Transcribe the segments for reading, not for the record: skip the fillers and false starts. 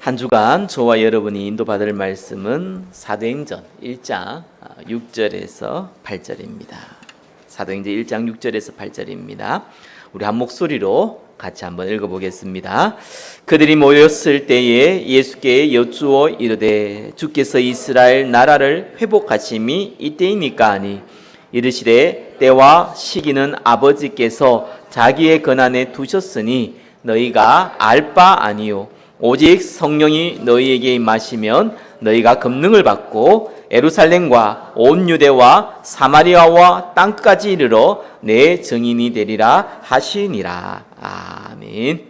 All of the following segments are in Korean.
한 주간 저와 여러분이 인도받을 말씀은 사도행전 1장 6절에서 8절입니다. 사도행전 1장 6절에서 8절입니다. 우리 한 목소리로 같이 한번 읽어보겠습니다. 그들이 모였을 때에 예수께 여쭈어 이르되 주께서 이스라엘 나라를 회복하심이 이때이니까 하니 이르시되 때와 시기는 아버지께서 자기의 권한에 두셨으니 너희가 알 바 아니요 오직 성령이 너희에게 임하시면 너희가 금능을 받고 예루살렘과 온 유대와 사마리아와 땅까지 이르러 내 증인이 되리라 하시니라. 아멘.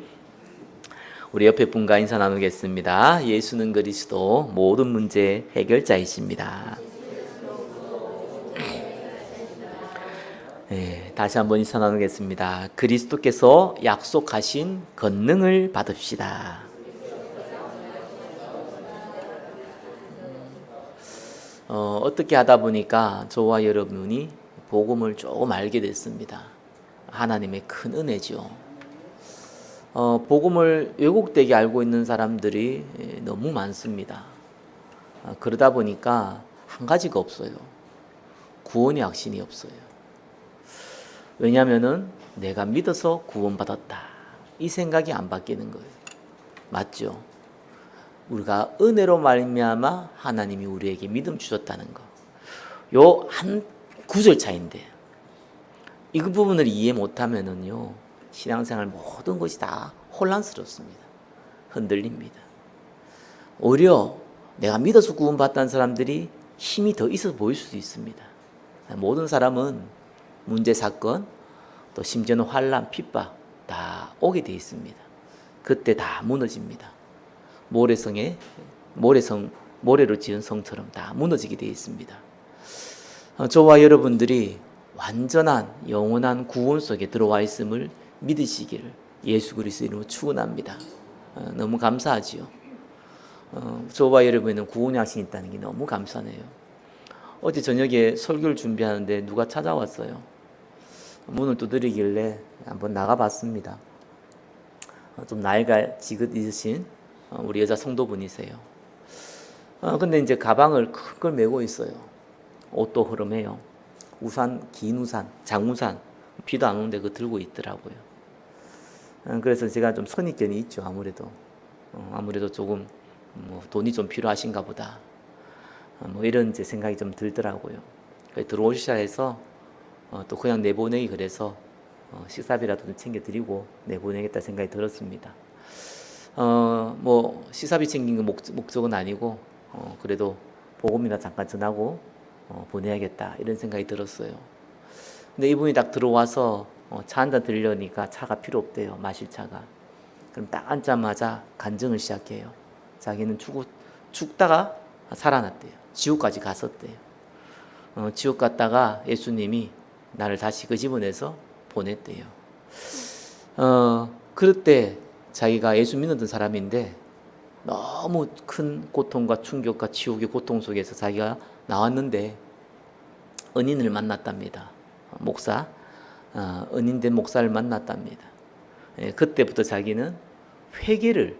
우리 옆에 분과 인사 나누겠습니다. 예수는 그리스도 모든 문제 해결자이십니다. 네, 다시 한번 인사 나누겠습니다. 그리스도께서 약속하신 권능을 받읍시다. 어떻게 하다 보니까 저와 여러분이 복음을 조금 알게 됐습니다. 하나님의 큰 은혜죠. 복음을 왜곡되게 알고 있는 사람들이 너무 많습니다. 그러다 보니까 한 가지가 없어요. 구원의 확신이 없어요. 왜냐하면은 내가 믿어서 구원받았다, 이 생각이 안 바뀌는 거예요. 맞죠? 우리가 은혜로 말미암아 하나님이 우리에게 믿음 주셨다는 거, 요 한 구절 차인데 이 부분을 이해 못하면은요 신앙생활 모든 것이 다 혼란스럽습니다. 흔들립니다. 오히려 내가 믿어서 구원받았다는 사람들이 힘이 더 있어 보일 수도 있습니다. 모든 사람은 문제, 사건, 또 심지어는 환난, 핍박 다 오게 돼 있습니다. 그때 다 무너집니다. 모래로 지은 성처럼 다 무너지게 되어 있습니다. 저와 여러분들이 완전한 영원한 구원 속에 들어와 있음을 믿으시기를 예수 그리스도 이름으로 축원합니다. 너무 감사하지요. 저와 여러분은 구원의 확신이 있다는 게 너무 감사해요. 어제 저녁에 설교를 준비하는데 누가 찾아왔어요. 문을 두드리길래 한번 나가봤습니다. 좀 나이가 지긋 있으신 우리 여자 성도분이세요. 근데 이제 가방을 큰 걸 메고 있어요. 옷도 흐름해요. 우산, 긴 우산, 장우산, 비도 안 오는데 그거 들고 있더라고요. 그래서 제가 좀 선입견이 있죠. 아무래도 조금 돈이 좀 필요하신가 보다. 이런 제 생각이 좀 들더라고요. 들어오시자 해서 또 그냥 내보내기, 그래서 식사비라도 좀 챙겨드리고 내보내겠다 생각이 들었습니다. 시사비 챙긴 거 목적은 아니고, 그래도 복음이나 잠깐 전하고 보내야겠다, 이런 생각이 들었어요. 근데 이분이 딱 들어와서 차 한 잔 드리려니까 차가 필요 없대요. 마실 차가. 그럼 딱 앉자마자 간증을 시작해요. 자기는 죽다가 살아났대요. 지옥까지 갔었대요. 지옥 갔다가 예수님이 나를 다시 끄집어내서 보냈대요. 그럴 때 자기가 예수 믿었던 사람인데 너무 큰 고통과 충격과 지옥의 고통 속에서 자기가 나왔는데 은인을 만났답니다. 목사, 은인된 목사를 만났답니다. 그때부터 자기는 회개를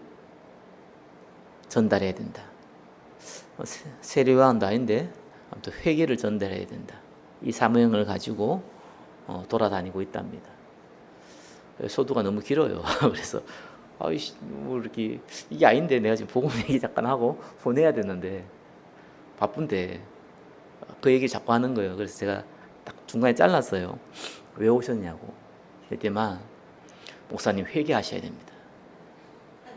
전달해야 된다. 세례요한도 아닌데 아무튼 회개를 전달해야 된다, 이 사명을 가지고 돌아다니고 있답니다. 소두가 너무 길어요. 그래서 이렇게 이게 아닌데 내가 지금 복음 얘기 잠깐 하고 보내야 되는데 바쁜데 그 얘기 자꾸 하는 거예요. 그래서 제가 딱 중간에 잘랐어요. 왜 오셨냐고. 그때만 목사님 회개하셔야 됩니다.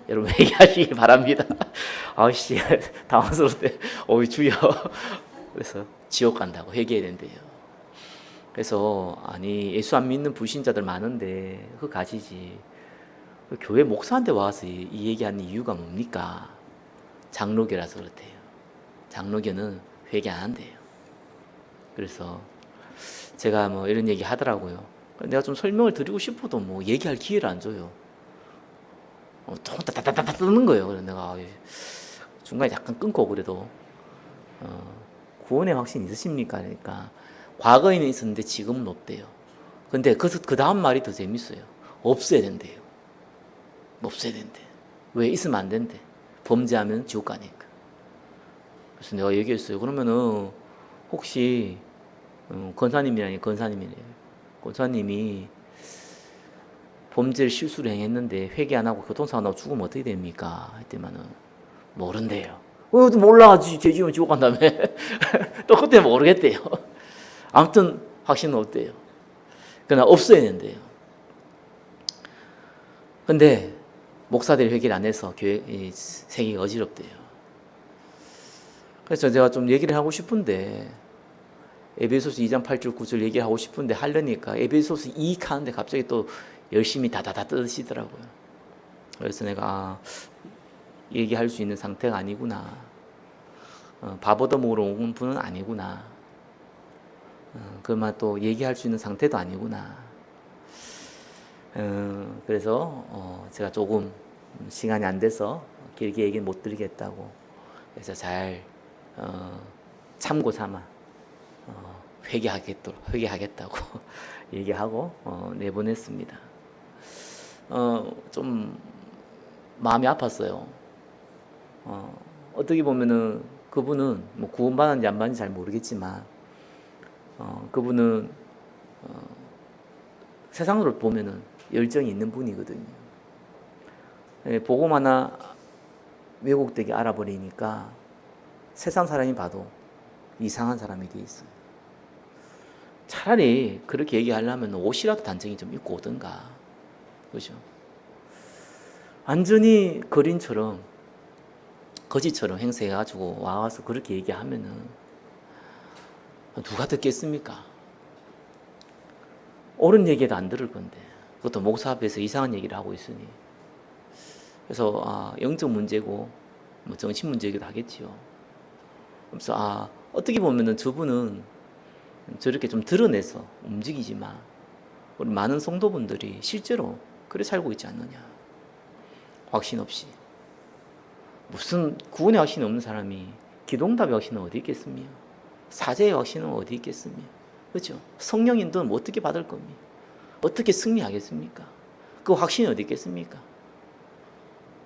여러분 회개하시길 바랍니다. 아우씨 당황스러운데 주여. 그래서 지옥 간다고 회개해야 된대요. 그래서 예수 안 믿는 불신자들 많은데 그거 가시지. 교회 목사한테 와서 이 얘기하는 이유가 뭡니까? 장로교라서 그렇대요. 장로교는 회개 안 한대요. 그래서 제가 이런 얘기 하더라고요. 내가 좀 설명을 드리고 싶어도 얘기할 기회를 안 줘요. 통 따따따따 뜨는 거예요. 그래서 내가 중간에 약간 끊고, 그래도 구원의 확신 있으십니까? 그러니까 과거에는 있었는데 지금은 없대요. 근데 그 다음 말이 더 재밌어요. 없어야 된대요. 없어야 된대. 왜? 있으면 안 된대. 범죄하면 지옥 가니까. 그래서 내가 얘기했어요. 그러면은 혹시 권사님이라니 권사님이 범죄를 실수를 행했는데 회개 안 하고 교통사고 나고 죽으면 어떻게 됩니까? 했더니만은 모른대요. 몰라. 죄 지으면 지옥 간다며. 또 그때 모르겠대요. 아무튼 확신은 없대요. 그러나 없어야 된대요. 근데 목사들이 회개를 안 해서 교회 세계가 어지럽대요. 그래서 제가 좀 얘기를 하고 싶은데 에베소서 2장 8절 9절 얘기를 하고 싶은데 하려니까 에베소서 2 하는데 갑자기 또 열심히 다다다 뜯으시더라고요. 그래서 내가 얘기할 수 있는 상태가 아니구나. 밥 얻어먹으러 온 분은 아니구나. 그만 또 얘기할 수 있는 상태도 아니구나. 그래서 제가 조금 시간이 안 돼서 길게 얘기는 못 드리겠다고. 그래서 잘 참고 삼아 회개하겠다고 얘기하고 내보냈습니다. 좀 마음이 아팠어요. 어떻게 보면은 그분은 뭐 구원받았는지 안 받았는지 잘 모르겠지만 그분은 세상으로 보면은 열정이 있는 분이거든요. 복음 하나 왜곡되게 알아버리니까 세상 사람이 봐도 이상한 사람이 돼 있어요. 차라리 그렇게 얘기하려면 옷이라도 단정히 좀 입고 오든가. 그죠? 완전히 거린처럼 거지처럼 행세해가지고 와서 그렇게 얘기하면은 누가 듣겠습니까? 옳은 얘기도 안 들을 건데 그것도 목사 앞에서 이상한 얘기를 하고 있으니. 그래서 영적 문제고 뭐 정신 문제이기도 하겠지요. 그래서 어떻게 보면은 저분은 저렇게 좀 드러내서 움직이지만 우리 많은 성도분들이 실제로 그래 살고 있지 않느냐. 확신 없이. 무슨 구원의 확신이 없는 사람이 기도응답의 확신은 어디 있겠습니까? 사제의 확신은 어디 있겠습니까? 그렇죠? 성령인도는 어떻게 받을 겁니까? 어떻게 승리하겠습니까? 그 확신이 어디 있겠습니까?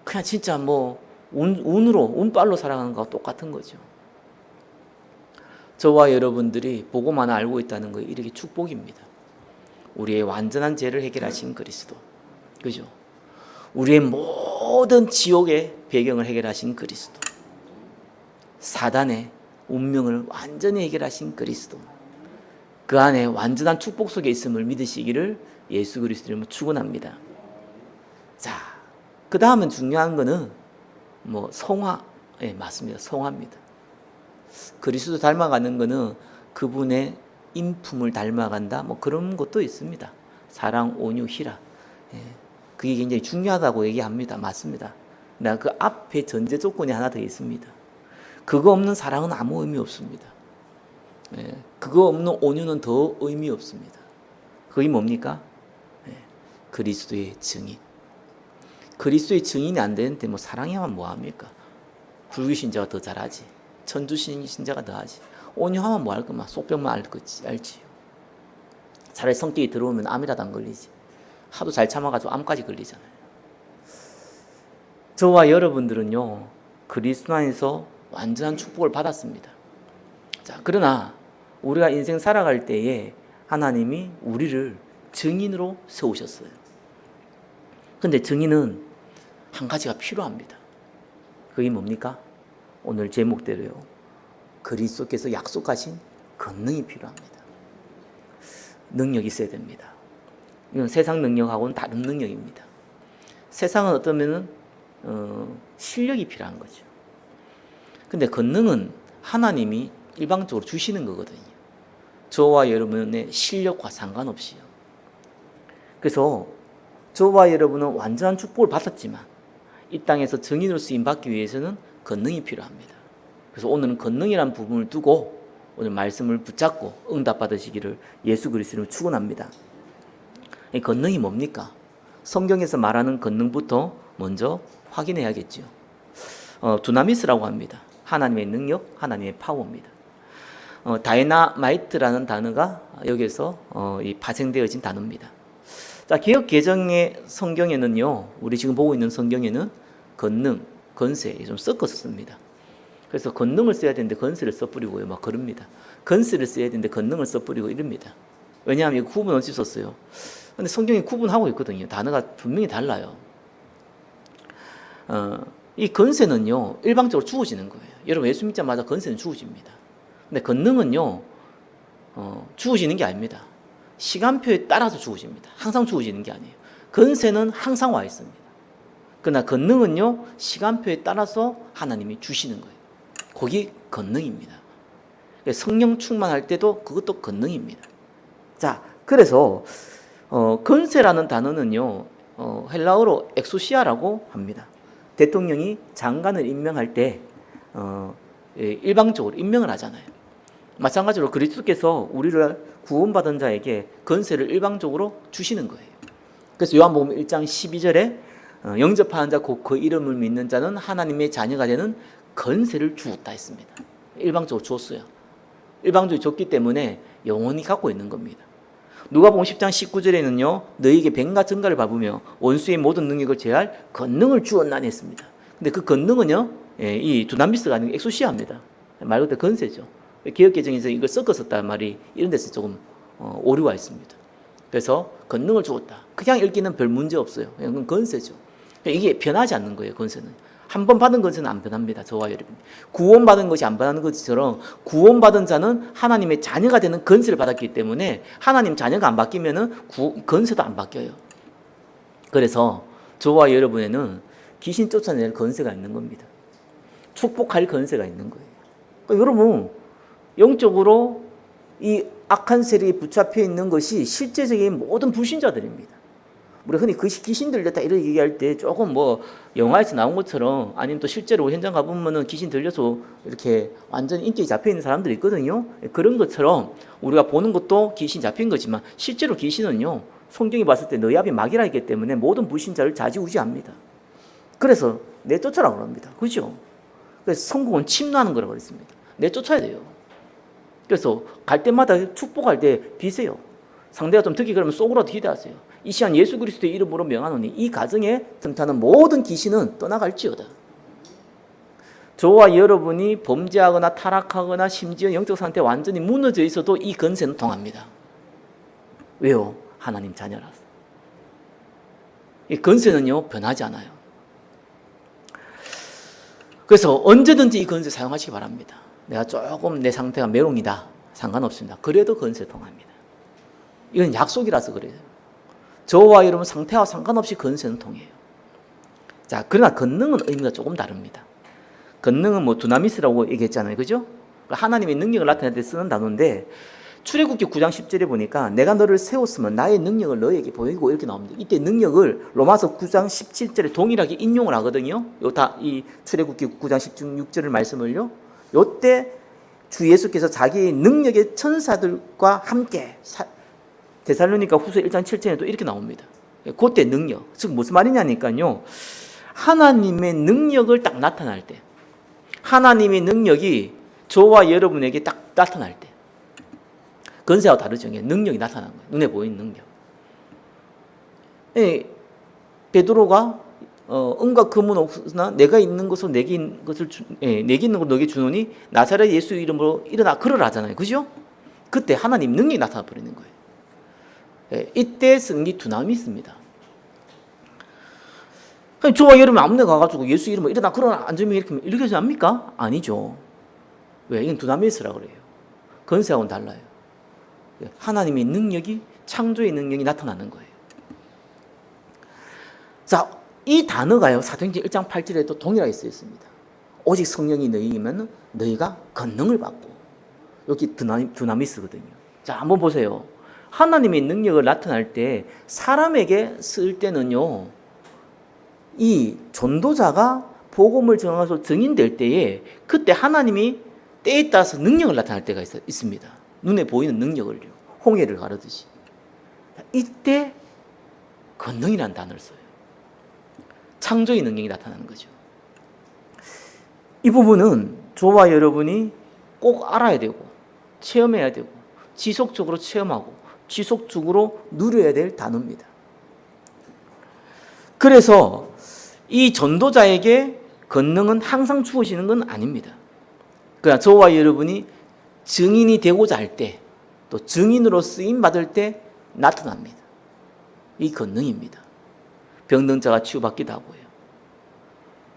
그냥 진짜 뭐 운빨로 살아가는 거와 똑같은 거죠. 저와 여러분들이 복음 하나 알고 있다는 거 이렇게 축복입니다. 우리의 완전한 죄를 해결하신 그리스도. 그죠? 우리의 모든 지옥의 배경을 해결하신 그리스도. 사단의 운명을 완전히 해결하신 그리스도. 그 안에 완전한 축복 속에 있음을 믿으시기를 예수 그리스도 이름으로 축원합니다. 자, 그 다음은 중요한 거는 뭐 성화. 예, 맞습니다. 성화입니다. 그리스도 닮아가는 거는 그분의 인품을 닮아간다. 뭐 그런 것도 있습니다. 사랑, 온유, 희라. 예, 그게 굉장히 중요하다고 얘기합니다. 맞습니다. 나 그 앞에 전제 조건이 하나 더 있습니다. 그거 없는 사랑은 아무 의미 없습니다. 예, 그거 없는 온유는 더 의미 없습니다. 그게 뭡니까? 예, 그리스도의 증인. 그리스도의 증인이 안 되는데 뭐 사랑해야만 뭐합니까? 불교신자가 더 잘하지. 천주신자가 더 하지. 온유하면 뭐 할 거만 속병만 알지요. 차라리 성격이 들어오면 암이라도 안 걸리지. 하도 잘 참아가지고 암까지 걸리잖아요. 저와 여러분들은요, 그리스도 안에서 완전한 축복을 받았습니다. 자, 그러나 우리가 인생 살아갈 때에 하나님이 우리를 증인으로 세우셨어요. 근데 증인은 한 가지가 필요합니다. 그게 뭡니까? 오늘 제목대로요. 그리스도께서 약속하신 권능이 필요합니다. 능력이 있어야 됩니다. 이건 세상 능력하고는 다른 능력입니다. 세상은 어떠면은 실력이 필요한 거죠. 근데 권능은 하나님이 일방적으로 주시는 거거든요. 저와 여러분의 실력과 상관없이요. 그래서 저와 여러분은 완전한 축복을 받았지만 이 땅에서 증인으로 쓰임받기 위해서는 권능이 필요합니다. 그래서 오늘은 권능이라는 부분을 두고 오늘 말씀을 붙잡고 응답 받으시기를 예수 그리스도로 축원합니다. 이 권능이 뭡니까? 성경에서 말하는 권능부터 먼저 확인해야겠죠. 두나미스라고 합니다. 하나님의 능력, 하나님의 파워입니다. 다이나마이트라는 단어가 여기서 파생되어진 단어입니다. 자, 개역 개정의 성경에는요, 우리 지금 보고 있는 성경에는 권능, 건세 좀 섞어서 씁니다. 그래서 건능을 써야 되는데 건세를 써버리고요. 막 그럽니다. 건세를 써야 되는데 건능을 써버리고 이럽니다. 왜냐하면 이거 구분 없이 썼어요. 근데 성경이 구분하고 있거든요. 단어가 분명히 달라요. 이 건세는요, 일방적으로 주어지는 거예요. 여러분, 예수 믿자마자 건세는 주어집니다. 근데 건능은요, 주어지는 게 아닙니다. 시간표에 따라서 주어집니다. 항상 주어지는 게 아니에요. 건세는 항상 와 있습니다. 그러나 건능은요, 시간표에 따라서 하나님이 주시는 거예요. 그게 건능입니다. 성령 충만할 때도 그것도 건능입니다. 자, 그래서 건세라는 단어는요, 헬라어로 엑소시아라고 합니다. 대통령이 장관을 임명할 때 일방적으로 임명을 하잖아요. 마찬가지로 그리스도께서 우리를 구원받은 자에게 건세를 일방적으로 주시는 거예요. 그래서 요한복음 1장 12절에 영접하는 자 곧 그 이름을 믿는 자는 하나님의 자녀가 되는 건세를 주었다 했습니다. 일방적으로 주었어요. 일방적으로 줬기 때문에 영원히 갖고 있는 겁니다. 누가복음 10장 19절에는요, 너희에게 뱀과 증가를 밟으며 원수의 모든 능력을 제할 권능을 주었나니 했습니다. 근데 그 권능은요, 이 두나미스가 아니고 엑소시아입니다. 말 그대로 건세죠. 개역개정에서 이걸 섞어 썼다는 말이 이런 데서 조금 오류가 있습니다. 그래서 권능을 주었다. 그냥 읽기는 별 문제 없어요. 그건 건세죠. 이게 변하지 않는 거예요. 건세는 한 번 받은 것은 안 변합니다. 저와 여러분, 구원받은 것이 안 변하는 것처럼 구원받은 자는 하나님의 자녀가 되는 건세를 받았기 때문에 하나님 자녀가 안 바뀌면은 건세도 안 바뀌어요. 그래서 저와 여러분에는 귀신 쫓아낼 건세가 있는 겁니다. 축복할 건세가 있는 거예요. 그러니까 여러분, 영적으로 이 악한 세력에 붙잡혀 있는 것이 실제적인 모든 불신자들입니다. 우리 흔히 그 귀신 들렸다 이렇게 얘기할 때 조금 뭐 영화에서 나온 것처럼, 아니면 또 실제로 현장 가보면은 귀신 들려서 이렇게 완전 인격이 잡혀 있는 사람들이 있거든요. 그런 것처럼 우리가 보는 것도 귀신 잡힌 거지만 실제로 귀신은요, 성경이 봤을 때 너희 앞이 마귀라 했기 때문에 모든 불신자를 좌지우지합니다. 그래서 내쫓으라고 합니다. 그죠? 그래서 성공은 침노하는 거라고 그랬습니다. 내쫓아야 돼요. 그래서 갈 때마다 축복할 때 비세요. 상대가 좀 듣기 그러면 속으로도 기대하세요. 이 시간 예수 그리스도의 이름으로 명하노니 이 가정에 틈타는 모든 귀신은 떠나갈지어다. 저와 여러분이 범죄하거나 타락하거나 심지어 영적 상태 완전히 무너져 있어도 이 건세는 통합니다. 왜요? 하나님 자녀라서. 이 건세는요, 변하지 않아요. 그래서 언제든지 이 건세 사용하시기 바랍니다. 내가 조금 내 상태가 메롱이다, 상관없습니다. 그래도 건세 통합니다. 이건 약속이라서 그래요. 저와 여러분 상태와 상관없이 건세는 통해요. 자, 그러나 건능은 의미가 조금 다릅니다. 건능은 뭐 두나미스라고 얘기했잖아요. 그죠? 하나님의 능력을 나타낼 때 쓰는 단어인데, 출애굽기 9장 10절에 보니까 내가 너를 세웠으면 나의 능력을 너에게 보이고 이렇게 나옵니다. 이때 능력을 로마서 9장 17절에 동일하게 인용을 하거든요. 이 출애굽기 9장 16절을 말씀을요. 요때 주 예수께서 자기의 능력의 천사들과 함께 데살로니가 후서 1장 7절에도 이렇게 나옵니다. 그때 능력, 즉 무슨 말이냐니까요, 하나님의 능력을 딱 나타날 때, 하나님의 능력이 저와 여러분에게 딱 나타날 때, 건세와 다르죠. 능력이 나타난 거예요. 눈에 보이는 능력. 베드로가 은과 금은 없으나 내가 있는 것으로 내게 있는 것을 내게 있는 걸 너에게 주노니 나사렛 예수 이름으로 일어나 걸으라 하잖아요. 그죠? 그때 하나님 능력이 나타나 버리는 거예요. 이때 쓰는 게 두나미스입니다. 저와 여러분 아무 데 가가지고 예수 이름으로 일어나 걸어라 앉으면 이렇게 하지 않습니까? 아니죠. 왜? 이건 두나미스라고 그래요. 건세하고는 달라요. 하나님의 능력이, 창조의 능력이 나타나는 거예요. 자, 이 단어가요, 사도행전 1장 8절에도 동일하게 쓰여 있습니다. 오직 성령이 너희이면 너희가 권능을 받고. 여기 두나미스거든요. 자, 한번 보세요. 하나님의 능력을 나타날 때, 사람에게 쓸 때는요, 이 전도자가 복음을 전하면서 증인될 때에, 그때 하나님이 때에 따라서 능력을 나타날 때가 있습니다. 눈에 보이는 능력을요, 홍해를 가르듯이. 이때 권능이라는 단어를 써요. 창조의 능력이 나타나는 거죠. 이 부분은 저와 여러분이 꼭 알아야 되고 체험해야 되고 지속적으로 체험하고 지속적으로 누려야 될 단어입니다. 그래서 이 전도자에게 권능은 항상 주어지는 건 아닙니다. 그러나 저와 여러분이 증인이 되고자 할 때, 또 증인으로 쓰임 받을 때 나타납니다. 이 권능입니다. 병든 자가 치유받기도 하고요.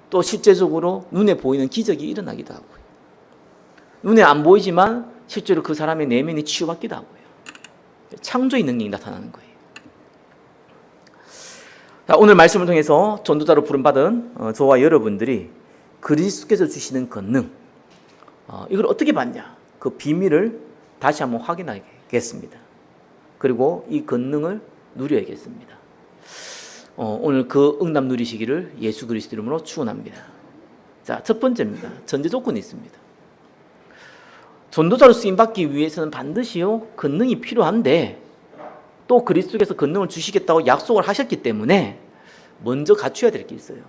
또 실제적으로 눈에 보이는 기적이 일어나기도 하고요. 눈에 안 보이지만 실제로 그 사람의 내면이 치유받기도 하고요. 창조의 능력이 나타나는 거예요. 자, 오늘 말씀을 통해서 전도자로 부름받은 저와 여러분들이 그리스도께서 주시는 권능, 이걸 어떻게 받냐? 그 비밀을 다시 한번 확인하겠습니다. 그리고 이 권능을 누려야겠습니다. 오늘 그 응답 누리시기를 예수 그리스도 이름으로 축원합니다. 자, 첫 번째입니다. 전제 조건이 있습니다. 전도자로 쓰임받기 위해서는 반드시요 권능이 필요한데, 또 그리스도께서 권능을 주시겠다고 약속을 하셨기 때문에 먼저 갖춰야 될 게 있어요.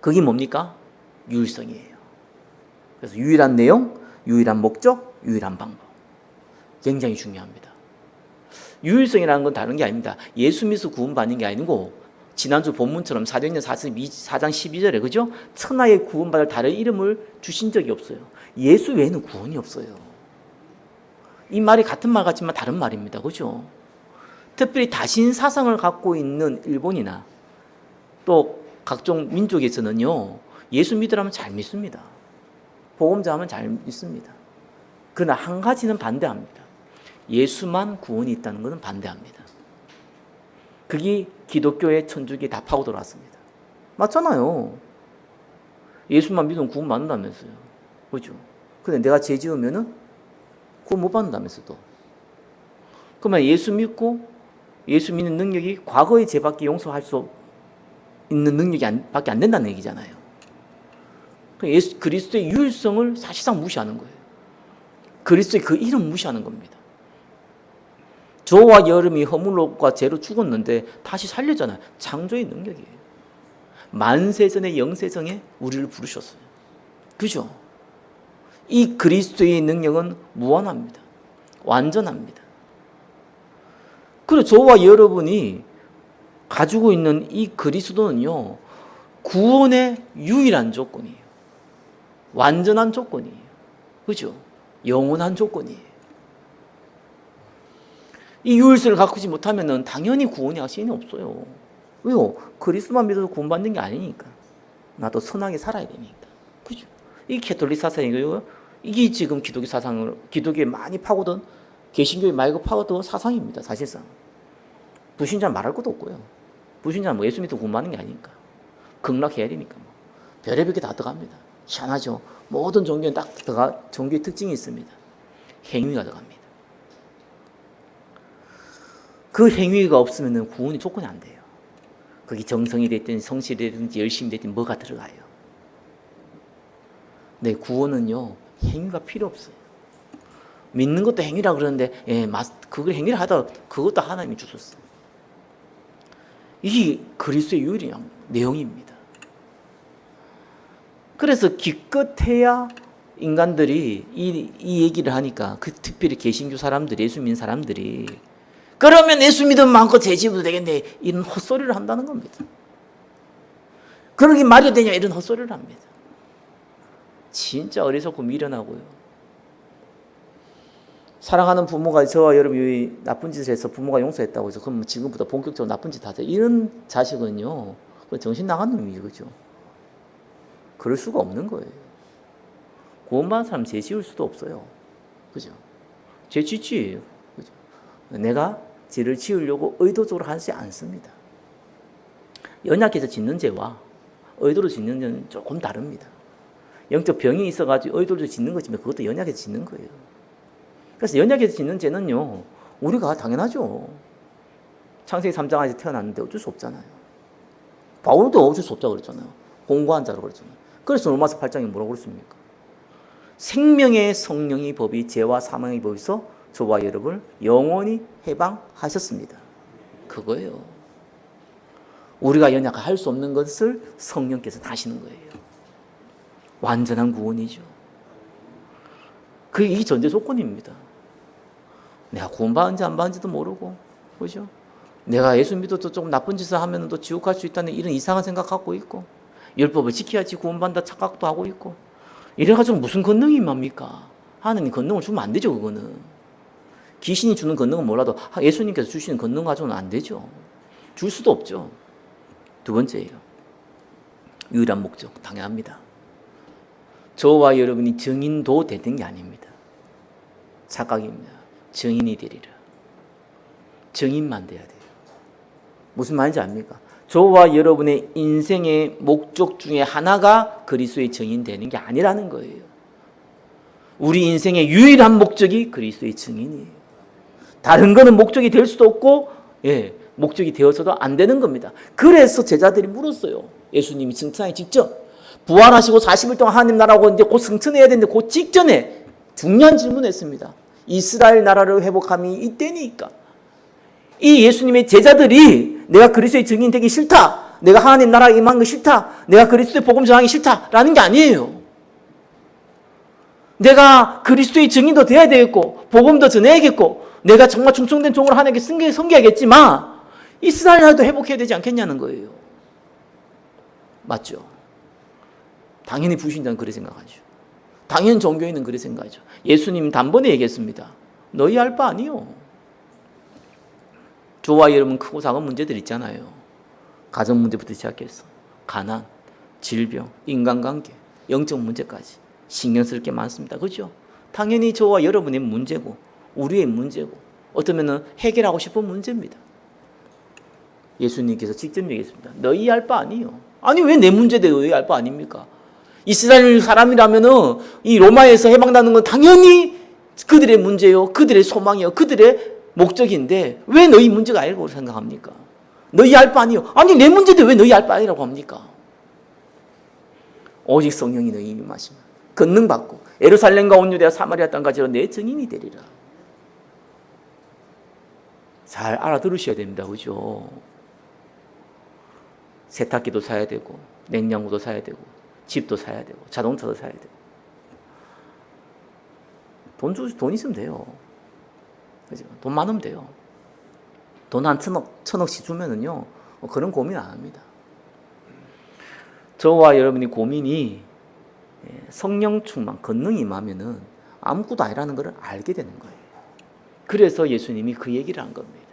그게 뭡니까? 유일성이에요. 그래서 유일한 내용, 유일한 목적, 유일한 방법. 굉장히 중요합니다. 유일성이라는 건 다른 게 아닙니다. 예수 믿어서 구원받는 게 아니고, 지난주 본문처럼 사도행전 4장 12절에 그죠? 천하에 구원받을 다른 이름을 주신 적이 없어요. 예수 외에는 구원이 없어요. 이 말이 같은 말 같지만 다른 말입니다. 그죠? 특별히 다신 사상을 갖고 있는 일본이나 또 각종 민족에서는요, 예수 믿으라면 잘 믿습니다. 복음자 하면 잘 믿습니다. 그러나 한 가지는 반대합니다. 예수만 구원이 있다는 것은 반대합니다. 그게 기독교의 천주교에 다 파고 들어왔습니다. 맞잖아요. 예수만 믿으면 구원 받는다면서요. 그죠? 근데 내가 죄 지으면은 구원 못 받는다면서 또. 그러면 예수 믿고 예수 믿는 능력이 과거의 죄밖에 용서할 수 있는 능력이 밖에 안 된다는 얘기잖아요. 예수 그리스도의 유일성을 사실상 무시하는 거예요. 그리스도의 그 이름 무시하는 겁니다. 저와 여름이 허물과 죄로 죽었는데 다시 살렸잖아요. 창조의 능력이에요. 만세전의 영세전에 우리를 부르셨어요. 그죠? 이 그리스도의 능력은 무한합니다. 완전합니다. 그리고 저와 여러분이 가지고 있는 이 그리스도는요, 구원의 유일한 조건이에요. 완전한 조건이에요. 그죠? 영원한 조건이에요. 이 유일성을 갖지 못하면 당연히 구원의 확신이 없어요. 왜요? 그리스도만 믿어서 구원받는 게 아니니까. 나도 선하게 살아야 되니까. 그죠? 이 캐톨릭 사상이고요. 이게 지금 기독교 사상을, 기독교에 많이 파고든, 개신교에 많이 파고든 사상입니다. 사실상. 불신자는 말할 것도 없고요. 불신자는 뭐 예수 믿고 구원받는 게 아니니까. 극락해야 되니까. 뭐. 별의별 게 다 들어갑니다. 희한하죠? 모든 종교는 딱 종교의 특징이 있습니다. 행위가 들어갑니다. 그 행위가 없으면 구원이 조건이 안 돼요. 그게 정성이 됐든 성실이 됐든지 열심히 됐든 뭐가 들어가요. 네, 구원은요, 행위가 필요 없어요. 믿는 것도 행위라 그러는데, 그걸 행위를 하다 그것도 하나님이 주셨어요. 이게 그리스도의 유일한 내용입니다. 그래서 기껏해야 인간들이 이 얘기를 하니까, 특별히 개신교 사람들이, 예수 믿는 사람들이, 그러면 예수 믿으면 마음껏 죄 지어도 되겠네, 이런 헛소리를 한다는 겁니다. 그러게 말이 되냐, 이런 헛소리를 합니다. 진짜 어리석고 미련하고요. 사랑하는 부모가 저와 여러분이 나쁜 짓을 해서 부모가 용서했다고 해서 그럼 지금부터 본격적으로 나쁜 짓 하자, 이런 자식은요, 정신 나간 놈이죠. 그죠? 그럴 수가 없는 거예요. 구원받은 사람 죄 지을 수도 없어요. 그죠? 죄 짓지. 그죠? 내가 죄를 지으려고 의도적으로 하지 않습니다. 연약해서 짓는 죄와 의도로 짓는 죄는 조금 다릅니다. 영적 병이 있어가지고 의도로 짓는 거지만 그것도 연약해서 짓는 거예요. 그래서 연약해서 짓는 죄는요, 우리가 당연하죠. 창세기 3장 안에서 태어났는데 어쩔 수 없잖아요. 바울도 어쩔 수 없다고 그랬잖아요. 공고한 자라고 그랬잖아요. 그래서 로마서 8장에 뭐라고 그랬습니까? 생명의 성령의 법이 죄와 사망의 법에서 저와 여러분을 영원히 해방하셨습니다. 그거예요. 우리가 연약할 수 없는 것을 성령께서 하시는 거예요. 완전한 구원이죠. 그게 이 전제 조건입니다. 내가 구원받은지 안 받은지도 모르고, 그죠? 내가 예수 믿어도 조금 나쁜 짓을 하면 또 지옥 갈 수 있다는 이런 이상한 생각 갖고 있고, 율법을 지켜야지 구원받는다 착각도 하고 있고, 이래가지고 무슨 권능이 임합니까? 하나님 권능을 주면 안 되죠. 그거는 귀신이 주는 권능은 몰라도 예수님께서 주시는 권능 가지고는 안 되죠. 줄 수도 없죠. 두 번째예요. 유일한 목적, 당연합니다. 저와 여러분이 증인도 되는 게 아닙니다. 착각입니다. 증인이 되리라. 증인만 돼야 돼요. 무슨 말인지 압니까? 저와 여러분의 인생의 목적 중에 하나가 그리스도의 증인 되는 게 아니라는 거예요. 우리 인생의 유일한 목적이 그리스도의 증인이에요. 다른 거는 목적이 될 수도 없고, 목적이 되어서도 안 되는 겁니다. 그래서 제자들이 물었어요. 예수님이 승천하기 직전, 부활하시고 40일 동안 하나님 나라고 이제 곧 승천해야 되는데 그 직전에 중요한 질문했습니다. 이스라엘 나라를 회복함이 이때니까. 이 예수님의 제자들이 내가 그리스도의 증인 되기 싫다, 내가 하나님 나라에 임한 거 싫다, 내가 그리스도의 복음 전하기 싫다라는 게 아니에요. 내가 그리스도의 증인도 돼야 되겠고 복음도 전해야겠고 내가 정말 충성된 종으로 하나님께 섬겨야겠지만 이스라엘 나라도 회복해야 되지 않겠냐는 거예요. 맞죠? 당연히 불신자는 그렇게 생각하죠. 당연히 종교인은 그렇게 생각하죠. 예수님 단번에 얘기했습니다. 너희 알 바 아니요. 저와 여러분 크고 작은 문제들 있잖아요. 가정 문제부터 시작해서 가난, 질병, 인간관계, 영적 문제까지 신경 쓸 게 많습니다. 그렇죠? 당연히 저와 여러분의 문제고 우리의 문제고 어쩌면 해결하고 싶은 문제입니다. 예수님께서 직접 얘기했습니다. 너희 알 바 아니요. 아니 왜 내 문제대 너희 알 바 아닙니까? 이스라엘 사람이라면은 이 로마에서 해방되는 건 당연히 그들의 문제요, 그들의 소망이요, 그들의 목적인데 왜 너희 문제가 아니라고 생각합니까? 너희 알 바 아니요. 아니 내 문제인데 왜 너희 알 바 아니라고 합니까? 오직 성령이 너희 임하시면 권능 받고 예루살렘과 온 유대와 사마리아 땅까지로 내 증인이 되리라. 잘 알아들으셔야 됩니다. 그죠? 세탁기도 사야 되고 냉장고도 사야 되고 집도 사야 되고 자동차도 사야 되고 돈 있으면 돼요. 그죠? 돈 많으면 돼요. 돈 한 천억씩 주면은요 그런 고민 안 합니다. 저와 여러분이 고민이 성령 충만, 권능이 임하면은 아무것도 아니라는 것을 알게 되는 거예요. 그래서 예수님이 그 얘기를 한 겁니다.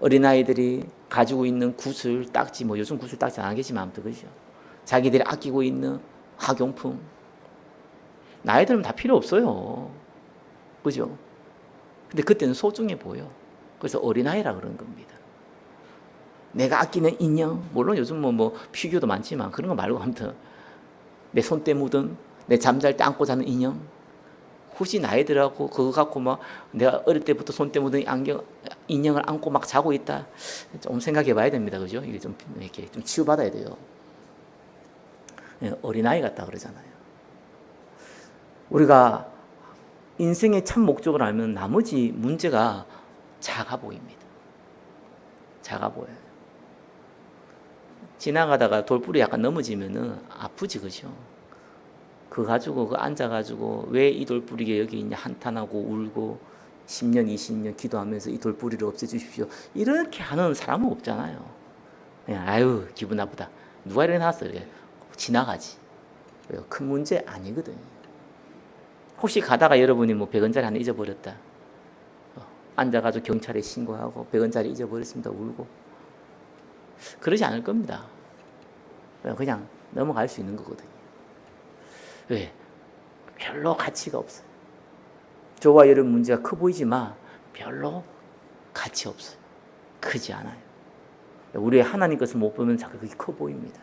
어린아이들이 가지고 있는 구슬, 딱지, 요즘 구슬, 딱지 안 하겠지만 아무튼 그죠. 자기들이 아끼고 있는 학용품, 나이 들면 다 필요 없어요. 그죠? 근데 그때는 소중해 보여. 그래서 어린아이라 그런 겁니다. 내가 아끼는 인형, 물론 요즘 피규어도 많지만 그런 거 말고 아무튼 내 손때 묻은, 내 잠잘 때 안고 자는 인형, 굳이 나이들하고 그거 갖고 내가 어릴 때부터 손때 묻은 인형을 안고 막 자고 있다. 좀 생각해 봐야 됩니다. 그죠? 이게 좀 이렇게 좀 치유받아야 돼요. 어린아이 같다 그러잖아요. 우리가 인생의 참 목적을 알면 나머지 문제가 작아 보입니다. 작아 보여요. 지나가다가 돌불이 약간 넘어지면은 아프지, 그죠? 그거 가지고 앉아가지고 왜 이 돌뿌리가 여기 있냐 한탄하고 울고 10년 20년 기도하면서 이 돌뿌리를 없애주십시오 이렇게 하는 사람은 없잖아요. 그냥 아유 기분 나쁘다 누가 일어났어 이렇게 지나가지. 큰 문제 아니거든요. 혹시 가다가 여러분이 100원짜리 하나 잊어버렸다, 앉아가지고 경찰에 신고하고 100원짜리 잊어버렸습니다 울고 그러지 않을 겁니다. 그냥 넘어갈 수 있는 거거든요. 왜? 별로 가치가 없어요. 저와 여러분 문제가 커 보이지만 별로 가치 없어요. 크지 않아요. 우리의 하나님 것을 못 보면 자꾸 그게 커 보입니다.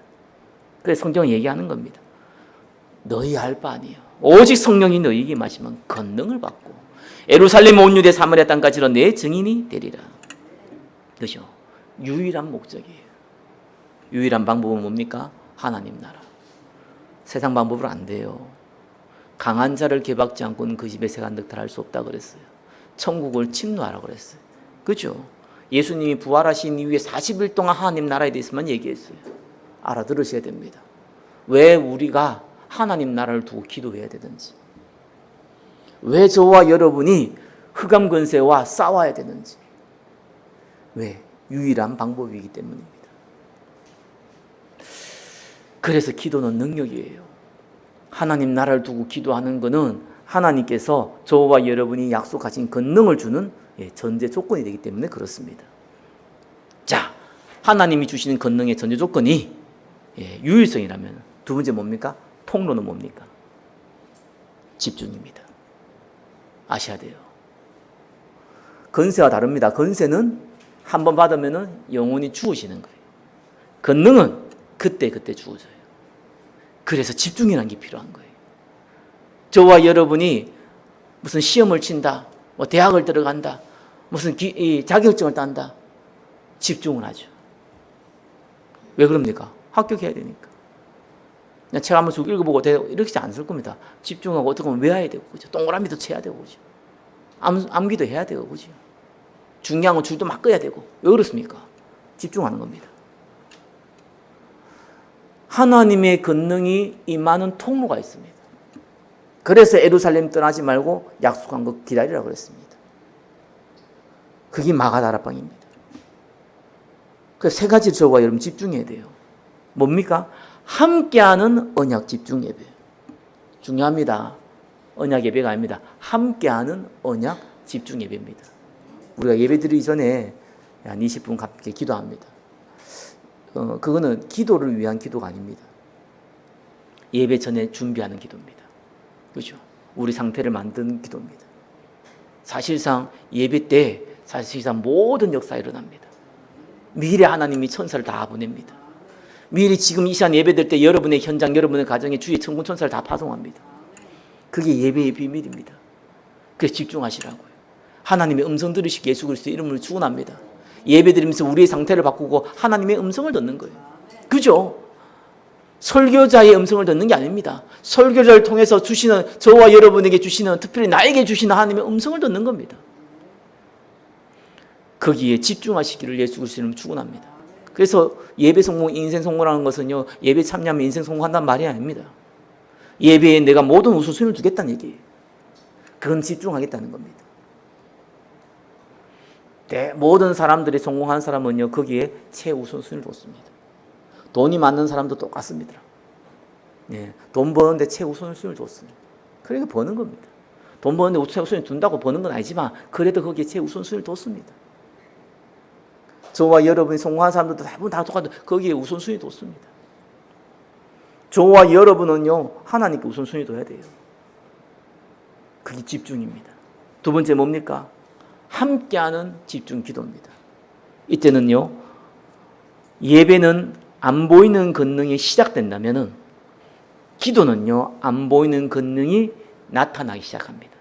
그래서 성경은 얘기하는 겁니다. 너희 알 바 아니에요. 오직 성령이 너희에게 마시면 권능을 받고 예루살렘 온 유대 사마리아 땅까지로 내 증인이 되리라. 그죠? 유일한 목적이에요. 유일한 방법은 뭡니까? 하나님 나라. 세상 방법으로 안 돼요. 강한 자를 개박지 않고는 그 집에 새가 늑탈할 수 없다 그랬어요. 천국을 침노하라 그랬어요. 그죠? 예수님이 부활하신 이후에 40일 동안 하나님 나라에 대해서만 얘기했어요. 알아들으셔야 됩니다. 왜 우리가 하나님 나라를 두고 기도해야 되는지, 왜 저와 여러분이 흑암 권세와 싸워야 되는지, 왜? 유일한 방법이기 때문입니다. 그래서 기도는 능력이에요. 하나님 나라를 두고 기도하는 것은 하나님께서 저와 여러분이 약속하신 권능을 주는 전제 조건이 되기 때문에 그렇습니다. 자, 하나님이 주시는 권능의 전제 조건이 유일성이라면 두 번째 뭡니까? 통로는 뭡니까? 집중입니다. 아셔야 돼요. 권세와 다릅니다. 권세는 한 번 받으면 영원히 주어지는 거예요. 권능은 그때 주어져요. 그래서 집중이라는 게 필요한 거예요. 저와 여러분이 무슨 시험을 친다, 뭐 대학을 들어간다, 무슨 자격증을 딴다, 집중을 하죠. 왜 그럽니까? 합격해야 되니까. 그냥 책 한번 쭉 읽어보고 이렇게 안 쓸 겁니다. 집중하고 어떻게 보면 외워야 되고, 그죠? 동그라미도 쳐야 되고, 그죠? 암기도 해야 되고, 그죠? 중요한 건 줄도 막 꺼야 되고. 왜 그렇습니까? 집중하는 겁니다. 하나님의 권능이 임하는 통로가 있습니다. 그래서 예루살렘 떠나지 말고 약속한 것 기다리라고 그랬습니다. 그게 마가다락방입니다. 그래서 세 가지 저와 여러분 집중해야 돼요. 뭡니까? 함께하는 언약 집중 예배. 중요합니다. 언약 예배가 아닙니다. 함께하는 언약 집중 예배입니다. 우리가 예배 드리기 전에 한 20분 가깝게 기도합니다. 그거는 기도를 위한 기도가 아닙니다. 예배 전에 준비하는 기도입니다. 그렇죠? 우리 상태를 만드는 기도입니다. 사실상 예배 때 사실상 모든 역사가 일어납니다. 미리 하나님이 천사를 다 보냅니다. 미리 지금 이 시간 예배될 때 여러분의 현장, 여러분의 가정에 주의 천군 천사를 다 파송합니다. 그게 예배의 비밀입니다. 그래서 집중하시라고요. 하나님의 음성 들으시기 예수 그리스도의 이름으로 축원합니다. 예배 드리면서 우리의 상태를 바꾸고 하나님의 음성을 듣는 거예요. 그죠? 설교자의 음성을 듣는 게 아닙니다. 설교자를 통해서 주시는, 저와 여러분에게 주시는, 특별히 나에게 주시는 하나님의 음성을 듣는 겁니다. 거기에 집중하시기를 예수 그리스도는 축원합니다. 그래서 예배 성공, 인생 성공하는 것은요, 예배 참여하면 인생 성공한다는 말이 아닙니다. 예배에 내가 모든 우선순위를 두겠다는 얘기예요. 그건 집중하겠다는 겁니다. 모든 사람들이 성공한 사람은요, 거기에 최우선순위를 뒀습니다. 돈이 많은 사람도 똑같습니다. 돈 버는데 최우선순위를 뒀습니다. 그러니까 버는 겁니다. 돈 버는데 최우선순위 둔다고 버는 건 아니지만 그래도 거기에 최우선순위를 뒀습니다. 저와 여러분이 성공한 사람들도 대부분 다 똑같아요. 거기에 우선순위 뒀습니다. 저와 여러분은요, 하나님께 우선순위 둬야 돼요. 그게 집중입니다. 두 번째 뭡니까? 함께하는 집중 기도입니다. 이때는요, 예배는 안 보이는 권능이 시작된다면은 기도는요, 안 보이는 권능이 나타나기 시작합니다.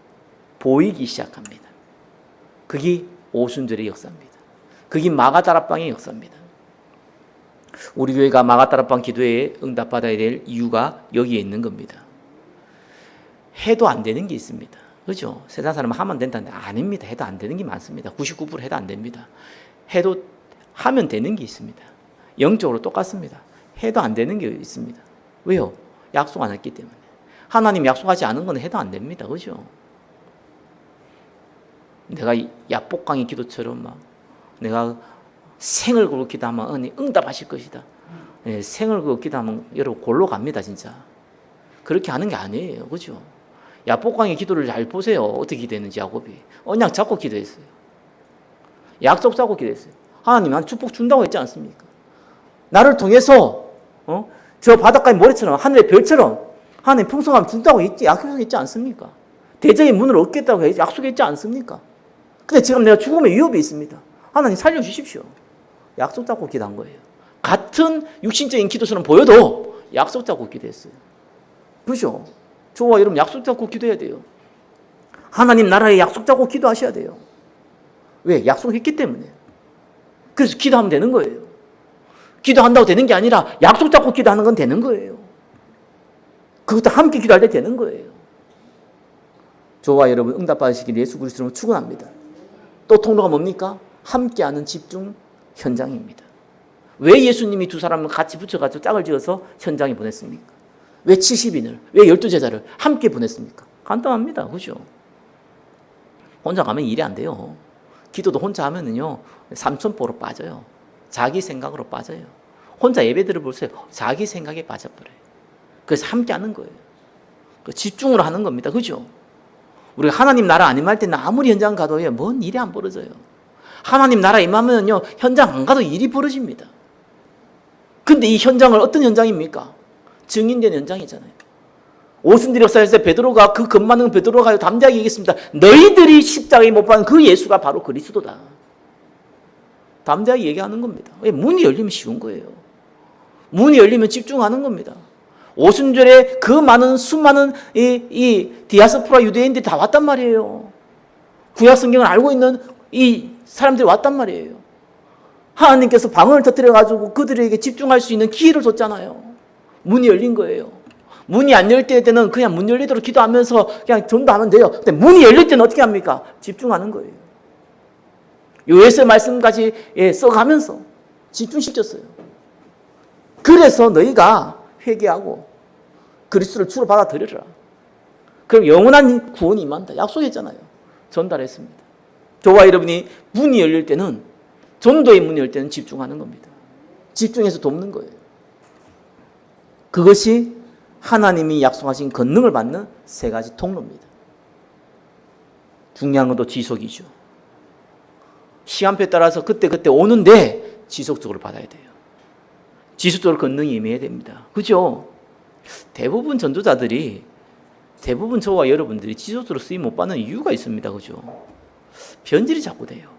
보이기 시작합니다. 그게 오순절의 역사입니다. 그게 마가다락방의 역사입니다. 우리 교회가 마가다락방 기도에 응답받아야 될 이유가 여기에 있는 겁니다. 해도 안 되는 게 있습니다. 그렇죠? 세상 사람은 하면 된다는데 아닙니다. 해도 안 되는 게 많습니다. 99% 해도 안 됩니다. 해도 하면 되는 게 있습니다. 영적으로 똑같습니다. 해도 안 되는 게 있습니다. 왜요? 약속 안 했기 때문에. 하나님 약속하지 않은 건 해도 안 됩니다. 그렇죠? 내가 야복강의 기도처럼 막 내가 생을 걸고 기도하면 응답하실 것이다. 생을 걸고 기도하면 여러분 골로 갑니다. 진짜. 그렇게 하는 게 아니에요. 그렇죠? 야복강의 기도를 잘 보세요. 어떻게 기도했는지 야곱이. 언약 잡고 기도했어요. 약속 잡고 기도했어요. 하나님 나한테 축복 준다고 했지 않습니까? 나를 통해서 저 바닷가의 모래처럼 하늘의 별처럼 하나님 풍성함 준다고 했지, 약속했지 않습니까? 대적의 문을 얻겠다고 약속했지 않습니까? 근데 지금 내가 죽음의 위협이 있습니다. 하나님 살려주십시오. 약속 잡고 기도한 거예요. 같은 육신적인 기도처럼 보여도 약속 잡고 기도했어요. 그렇죠? 저와 여러분 약속 잡고 기도해야 돼요. 하나님 나라에 약속 잡고 기도하셔야 돼요. 왜? 약속했기 때문에. 그래서 기도하면 되는 거예요. 기도한다고 되는 게 아니라 약속 잡고 기도하는 건 되는 거예요. 그것도 함께 기도할 때 되는 거예요. 저와 여러분 응답받으시길 예수 그리스도로 축원합니다. 또 통로가 뭡니까? 함께하는 집중 현장입니다. 왜 예수님이 두 사람을 같이 붙여가지고 짝을 지어서 현장에 보냈습니까? 왜 70인을, 왜 12제자를 함께 보냈습니까? 간단합니다. 그죠? 혼자 가면 일이 안 돼요. 기도도 혼자 하면은요, 삼천포로 빠져요. 자기 생각으로 빠져요. 혼자 예배 들어보세요. 자기 생각에 빠져버려요. 그래서 함께 하는 거예요. 집중으로 하는 겁니다. 그죠? 우리가 하나님 나라 안 임할 때는 아무리 현장 가도요, 뭔 일이 안 벌어져요. 하나님 나라 임하면요, 현장 안 가도 일이 벌어집니다. 근데 이 현장을 어떤 현장입니까? 증인된 현장이잖아요. 오순절 역사에서 베드로가 그 겁 많은 베드로가 담대하게 얘기했습니다. 너희들이 십자가에 못 박은 그 예수가 바로 그리스도다. 담대하게 얘기하는 겁니다. 문이 열리면 쉬운 거예요. 문이 열리면 집중하는 겁니다. 오순절에 그 많은 수많은 이 디아스포라 유대인들이 다 왔단 말이에요. 구약 성경을 알고 있는 이 사람들이 왔단 말이에요. 하나님께서 방언을 터뜨려가지고 그들에게 집중할 수 있는 기회를 줬잖아요. 문이 열린 거예요. 문이 안 열릴 때는 그냥 문 열리도록 기도하면서 그냥 전도하면 돼요. 근데 문이 열릴 때는 어떻게 합니까? 집중하는 거예요. 요에서의 말씀까지 써가면서 집중시켰어요. 그래서 너희가 회개하고 그리스도를 주로 받아들여라. 그럼 영원한 구원이 임한다. 약속했잖아요. 전달했습니다. 저와 여러분이 문이 열릴 때는, 전도의 문이 열릴 때는 집중하는 겁니다. 집중해서 돕는 거예요. 그것이 하나님이 약속하신 권능을 받는 세 가지 통로입니다. 중요한 건 또 지속이죠. 시간표에 따라서 그때그때 오는데 지속적으로 받아야 돼요. 지속적으로 권능이 임해야 됩니다. 그죠? 대부분 전도자들이, 대부분 저와 여러분들이 지속적으로 쓰임 못 받는 이유가 있습니다. 그죠? 변질이 자꾸 돼요.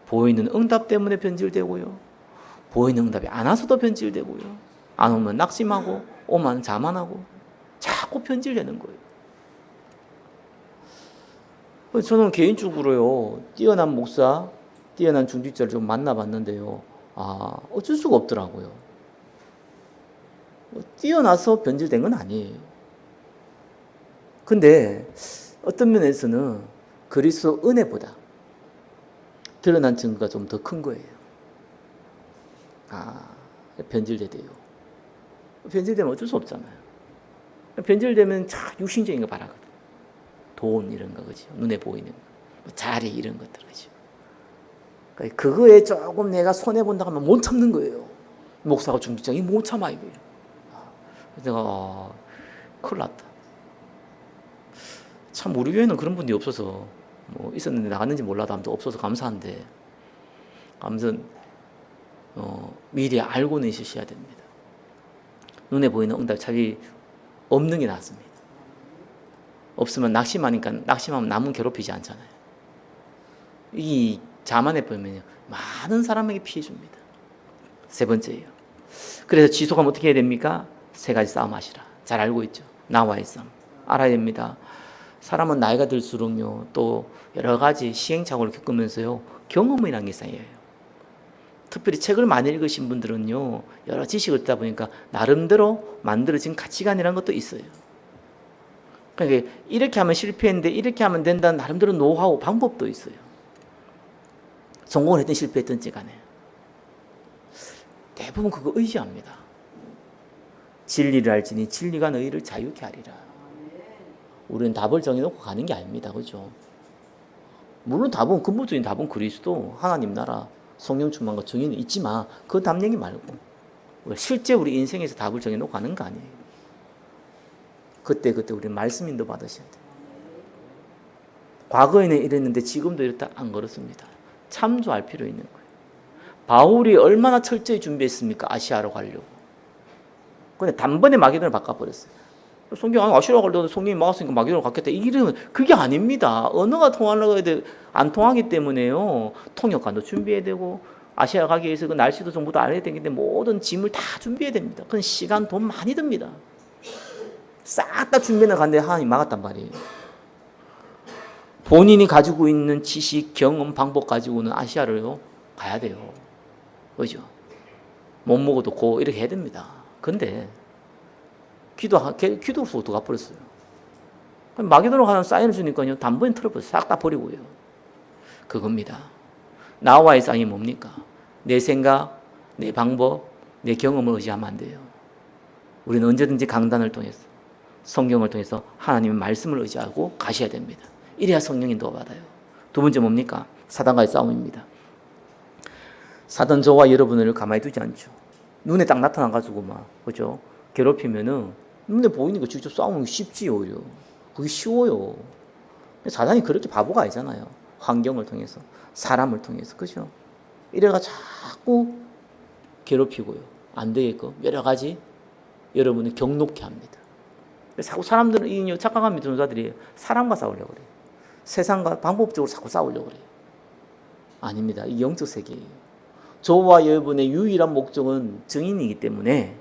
보이는 응답 때문에 변질되고요. 보이는 응답이 안 와서도 변질되고요. 안 오면 낙심하고 오면 자만하고 자꾸 변질되는 거예요. 저는 개인적으로요, 뛰어난 목사, 뛰어난 중직자를 좀 만나봤는데요. 어쩔 수가 없더라고요. 뛰어나서 변질된 건 아니에요. 근데 어떤 면에서는 그리스도 은혜보다 드러난 증거가 좀 더 큰 거예요. 변질되대요. 변질되면 어쩔 수 없잖아요. 변질되면 육신적인 거 바라거든. 돈 이런 거, 그죠? 눈에 보이는 거, 자리 이런 것들, 그죠? 그거에 조금 내가 손해 본다고 하면 못 참는 거예요. 목사가 중직장이 못 참아 이거예요. 내가 큰일 났다. 참 우리 교회는 그런 분이 없어서, 뭐 있었는데 나갔는지 몰라도 아무튼 없어서 감사한데, 아무튼 미리 알고는 있으셔야 됩니다. 눈에 보이는 응답 차라리 없는 게 낫습니다. 없으면 낙심하니까, 낙심하면 남은 괴롭히지 않잖아요. 이 자만해 보면요, 많은 사람에게 피해 줍니다. 세 번째예요. 그래서 지속하면 어떻게 해야 됩니까? 세 가지 싸움 하시라. 잘 알고 있죠. 나와의 싸움. 알아야 됩니다. 사람은 나이가 들수록요, 또 여러 가지 시행착오를 겪으면서요, 경험이라는 게 쌓여요. 특별히 책을 많이 읽으신 분들은요, 여러 지식을 듣다 보니까 나름대로 만들어진 가치관이라는 것도 있어요. 그러니까 이렇게 하면 실패했는데 이렇게 하면 된다는 나름대로 노하우, 방법도 있어요. 성공을 했든 실패했든지 간에. 대부분 그거 의지합니다. 진리를 알지니 진리가 너희를 자유케 하리라. 우리는 답을 정해놓고 가는 게 아닙니다. 그렇죠? 물론 답은, 근본적인 답은 그리스도, 하나님 나라, 성령 충만과 정의는 있지만 그 답 얘기 말고 실제 우리 인생에서 답을 정해놓고 가는 거 아니에요. 그때 우리 말씀 인도 받으셔야 돼요. 과거에는 이랬는데 지금도 이렇다 안 그렇습니다. 참조할 필요 있는 거예요. 바울이 얼마나 철저히 준비했습니까? 아시아로 가려고. 근데 단번에 마게도를 바꿔버렸어요. 성경 아시아로 가려고 성령이 막았으니까 마게도로 갔겠다. 이러면 그게 아닙니다. 언어가 통하려고 해야 돼. 안 통하기 때문에요. 통역관도 준비해야 되고, 아시아 가기 위해서 그 날씨도 정보도 알아야 되는데 모든 짐을 다 준비해야 됩니다. 그건 시간, 돈 많이 듭니다. 싹 다 준비해 갔는데 하나님 막았단 말이에요. 본인이 가지고 있는 지식, 경험, 방법 가지고는 아시아로 가야 돼요. 그죠? 못 먹어도 고 이렇게 해야 됩니다. 근데 기도 후도 가버렸어요. 마게도로 가는 사인을 주니까요, 단번에 틀어버려요. 싹 다 버리고요. 그겁니다. 나와의 싸움이 뭡니까? 내 생각, 내 방법, 내 경험을 의지하면 안 돼요. 우리는 언제든지 강단을 통해서, 성경을 통해서 하나님의 말씀을 의지하고 가셔야 됩니다. 이래야 성령 인도가 받아요. 두 번째 뭡니까? 사단과의 싸움입니다. 사단 저와 여러분을 가만히 두지 않죠. 눈에 딱 나타나가지고 막, 그죠? 괴롭히면은 눈에 보이는 거 직접 싸우는 게 쉽지, 오히려. 그게 쉬워요. 사단이 그렇게 바보가 아니잖아요. 환경을 통해서, 사람을 통해서, 그죠? 이래가 자꾸 괴롭히고요. 안 되게끔 여러 가지 여러분을 경록케 합니다. 자꾸 사람들은, 이 착각한 믿는 자들이 사람과 싸우려고 그래요. 세상과 방법적으로 자꾸 싸우려고 그래요. 아닙니다. 이 영적 세계예요. 저와 여러분의 유일한 목적은 증인이기 때문에,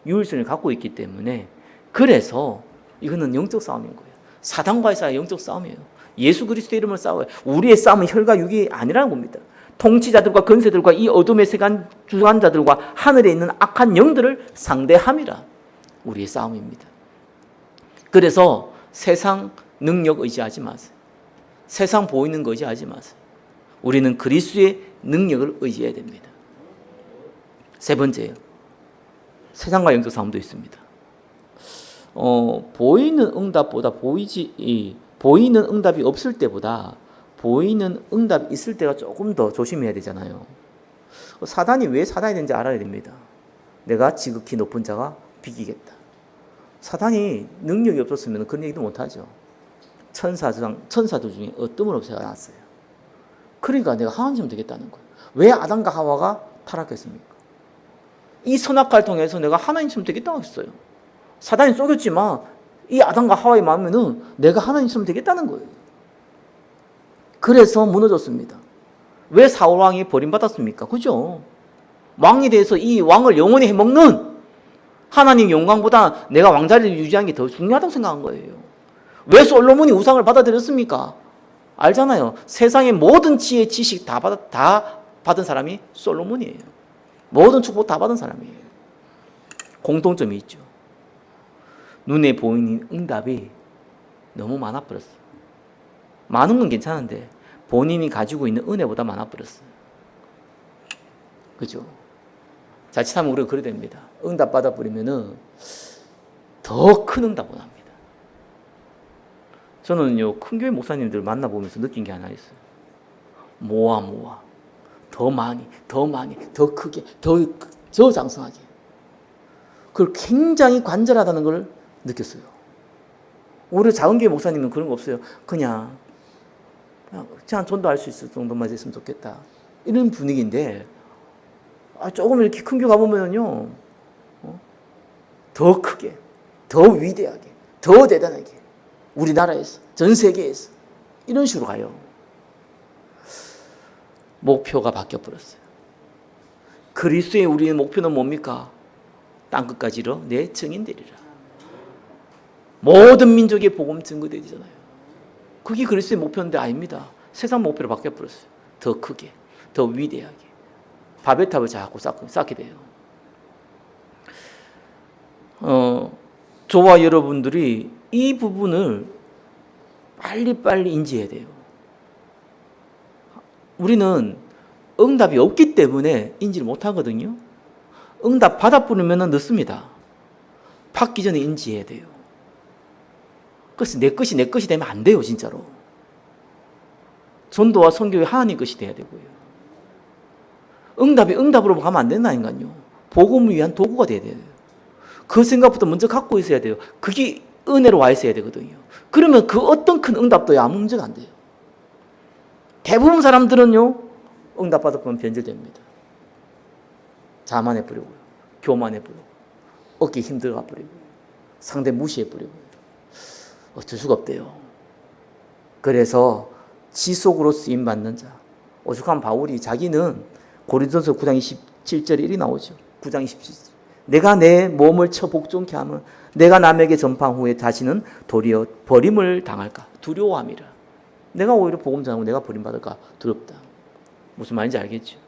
유일성을 갖고 있기 때문에, 그래서 이거는 영적 싸움인 거예요. 사단과의 싸움, 영적 싸움이에요. 예수 그리스도의 이름을 싸워요. 우리의 싸움은 혈과 육이 아니라는 겁니다. 통치자들과 권세들과 이 어둠의 세간 주관자들과 하늘에 있는 악한 영들을 상대함이라 우리의 싸움입니다. 그래서 세상 능력 의지하지 마세요. 세상 보이는 거 의지하지 마세요. 우리는 그리스도의 능력을 의지해야 됩니다. 세 번째요. 세상과 영적 싸움도 있습니다. 보이는 응답보다 보이는 응답이 없을 때보다 보이는 응답이 있을 때가 조금 더 조심해야 되잖아요. 사단이 왜 사단이 되는지 알아야 됩니다. 내가 지극히 높은 자가 비기겠다. 사단이 능력이 없었으면 그런 얘기도 못하죠. 천사들 중에 어떤 분 없애가 났어요. 그러니까 내가 하나님처럼 되겠다는 거예요. 왜 아담과 하와가 타락했습니까? 이 선악과를 통해서 내가 하나님처럼 되겠다고 했어요. 사단이 속였지만 이 아담과 하와의 마음에는 내가 하나님처럼 되겠다는 거예요. 그래서 무너졌습니다. 왜 사울 왕이 버림받았습니까? 그죠? 왕에 대해서 이 왕을 영원히 해먹는 하나님 영광보다 내가 왕자리를 유지하는 게 더 중요하다고 생각한 거예요. 왜 솔로몬이 우상을 받아들였습니까? 알잖아요. 세상의 모든 지혜, 지식 다 받은 사람이 솔로몬이에요. 모든 축복 다 받은 사람이에요. 공통점이 있죠. 눈에 보이는 응답이 너무 많아버렸어요. 많은 건 괜찮은데 본인이 가지고 있는 은혜보다 많아버렸어요. 그죠? 자칫하면 우리가 그래 됩니다. 응답 받아버리면은 더 큰 응답을 합니다. 저는요, 큰 교회 목사님들 만나보면서 느낀 게 하나 있어요. 모아. 더 많이, 더 크게, 더 장성하게. 그걸 굉장히 관절하다는 걸 느꼈어요. 오히려 작은 교회 목사님은 그런 거 없어요. 그냥 전도할 수 있을 정도만 됐으면 좋겠다. 이런 분위기인데, 조금 이렇게 큰 교회 가보면요, 더 크게, 더 위대하게, 더 대단하게, 우리나라에서, 전 세계에서, 이런 식으로 가요. 목표가 바뀌어버렸어요. 그리스도의 우리의 목표는 뭡니까? 땅끝까지 이르러 내 증인 되리라. 모든 민족의 복음 증거되잖아요. 그게 그리스도의 목표인데 아닙니다. 세상 목표로 바뀌어버렸어요. 더 크게, 더 위대하게. 바벨탑을 자꾸 쌓게 돼요. 저와 여러분들이 이 부분을 빨리 인지해야 돼요. 우리는 응답이 없기 때문에 인지를 못하거든요. 응답 받아버리면 늦습니다. 받기 전에 인지해야 돼요. 그래서 내 것이 되면 안 돼요, 진짜로. 전도와 선교의 하나님 것이 돼야 되고요. 응답이 응답으로 가면 안 된다니까요. 복음을 위한 도구가 돼야 돼요. 그 생각부터 먼저 갖고 있어야 돼요. 그게 은혜로 와 있어야 되거든요. 그러면 그 어떤 큰 응답도 아무 문제가 안 돼요. 대부분 사람들은요, 응답 받아보면 변절됩니다. 자만해버리고요, 교만해버리고, 어깨 힘들어가 버리고, 상대 무시해버리고, 어쩔 수가 없대요. 그래서 지속으로 쓰임받는 자, 오죽한 바울이 자기는 고린도서 9장 27절에 이리 나오죠. 9장 27절. 내가 내 몸을 쳐 복종케 하면 내가 남에게 전파한 후에 다시는 도리어 버림을 당할까 두려워함이라. 내가 오히려 복음 전하고 내가 버림받을까 두렵다. 무슨 말인지 알겠죠?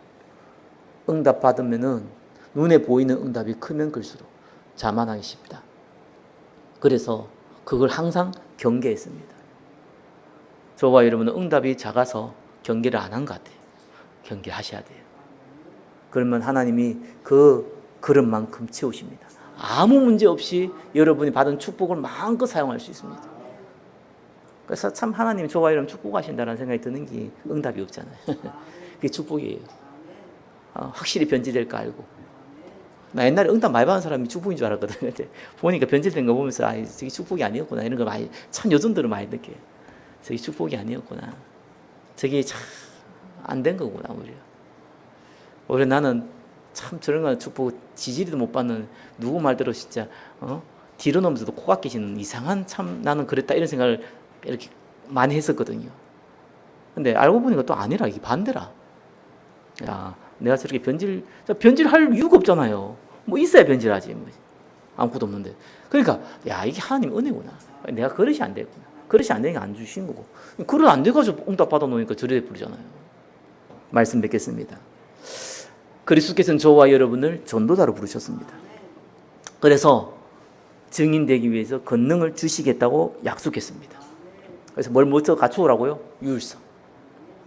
응답 받으면은 눈에 보이는 응답이 크면 클수록 자만하기 쉽다. 그래서 그걸 항상 경계했습니다. 저와 여러분은 응답이 작아서 경계를 안 한 것 같아요. 경계하셔야 돼요. 그러면 하나님이 그 그릇만큼 채우십니다. 아무 문제 없이 여러분이 받은 축복을 마음껏 사용할 수 있습니다. 그래서 참 하나님이 저와 여러분 축복하신다는 생각이 드는 게 응답이 없잖아요. 그게 축복이에요. 확실히 변질될 거 알고. 나 옛날에 응답 많이 받은 사람이 축복인 줄 알았거든. 근데 보니까 변질된 거 보면서 저게 축복이 아니었구나 이런 거 많이 참 요즘들은 많이 느껴요. 저게 축복이 아니었구나. 저게 참 안 된 거구나 오히려 나는 참 저런 거 축복 지지리도 못 받는 누구 말대로 진짜 뒤로 넘면서도 코가 끼시는 이상한 참 나는 그랬다 이런 생각을 이렇게 많이 했었거든요. 근데 알고 보니까 또 아니라 이게 반대라. 야, 내가 저렇게 변질할 이유가 없잖아요. 뭐 있어야 변질하지. 뭐. 아무것도 없는데. 그러니까 야 이게 하나님 은혜구나. 내가 그릇이 안 됐구나. 그릇이 안 되니까 안 주신 거고. 그릇 안 돼가지고 응답 받아 놓으니까 저래 부르잖아요. 말씀 뵙겠습니다. 그리스도께서는 저와 여러분을 전도자로 부르셨습니다. 그래서 증인되기 위해서 권능을 주시겠다고 약속했습니다. 그래서 뭘 먼저 갖추라고요? 유일성.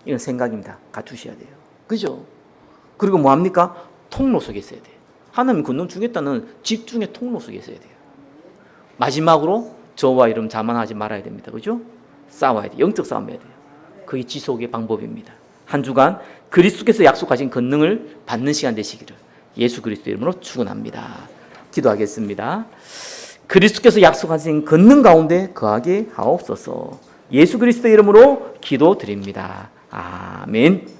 이런 생각입니다. 갖추셔야 돼요. 그죠? 그리고 뭐합니까? 통로 속에 있어야 돼요. 하나님 권능 주겠다는 집중의 통로 속에 있어야 돼요. 마지막으로 저와 여러분 자만하지 말아야 됩니다. 그죠? 싸워야 돼요. 영적 싸움 해야 돼요. 그게 지속의 방법입니다. 한 주간 그리스도께서 약속하신 권능을 받는 시간 되시기를 예수 그리스도 이름으로 축원합니다. 기도하겠습니다. 그리스도께서 약속하신 권능 가운데 거하게 하옵소서. 예수 그리스도 이름으로 기도드립니다. 아멘.